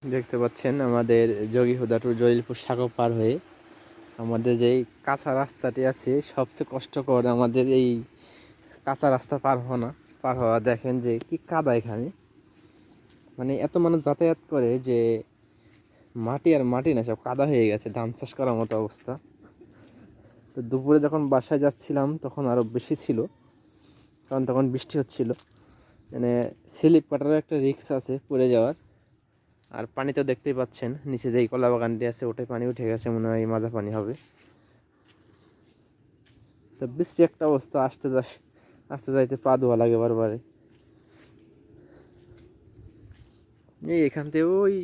দেখতে পাচ্ছেন আমাদের যোগীহুদা টু জলিলপুর সাঁকো পার হয়ে আমাদের যেই কাঁচা রাস্তাটি আছে, সবচেয়ে কষ্টকর আমাদের এই কাঁচা রাস্তা পার হওয়া। দেখেন যে কি কাদা এখানে, মানে এত মানুষ যাতায়াত করে যে মাটি আর মাটি না, সব কাদা হয়ে গেছে, ধান চাষ করার মতো অবস্থা। তো দুপুরে যখন বাসায় যাচ্ছিলাম তখন আরও বেশি ছিল, কারণ তখন বৃষ্টি হচ্ছিল। মানে স্লিপ কাটারও একটা রিস্ক আছে পড়ে যাওয়ার। আর পানি তো দেখতেই পাচ্ছেন, নিচে যেই কলা বাগানটি আছে ওটাই পানি উঠে গেছে, মনে হয় মাজা পানি হবে। তো বৃষ্টি একটা অবস্থা, আসতে যাইতে পা ধোয়া লাগে বারবারে। এই এখান থেকে ওই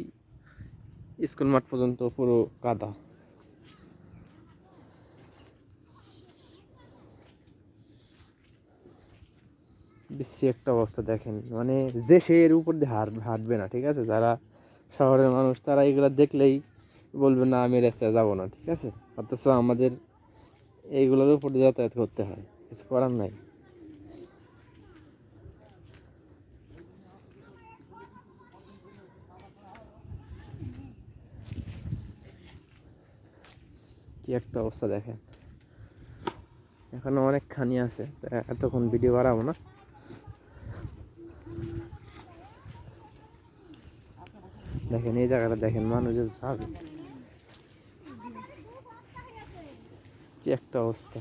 স্কুল মাঠ পর্যন্ত পুরো কাদা। বৃষ্টি একটা অবস্থা দেখেন, মানে যে সে এর উপর দিয়ে হাঁটবে না, ঠিক আছে? যারা শহরের মানুষ তারা এগুলো দেখলেই বলবে না আমি রাস্তায় যাবো না, ঠিক আছে? অথচ আমাদের এইগুলোর উপর দিয়ে যাতায়াত করতে হয়, কিছু করার নাই। কি একটা অবস্থা দেখেন, এখনো অনেকখানি আছে, এতক্ষণ ভিডিও বাড়াবো না। দেখেন এই জায়গাটা দেখেন, মানুষ যাবে, কি একটা অবস্থা।